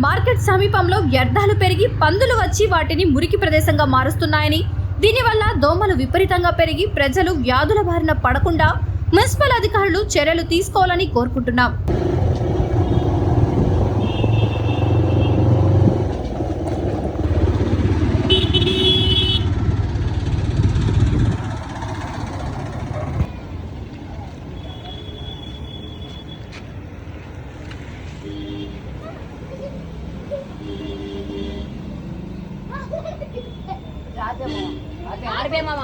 Market సమీపంలో వ్యర్థాలు పెరిగి పందులు వచ్చి వాటిని మురికి ప్రదేశంగా మారుస్తున్నాయని, దీనివల్ల దోమలు విపరీతంగా పెరిగి ప్రజలు వ్యాధుల బారిన పడకుండా మున్సిపల్ అధికారులు చర్యలు తీసుకోవాలని కోరుకుంటున్నాం. రాజమ్మ, అదే ఆర్బే మామ.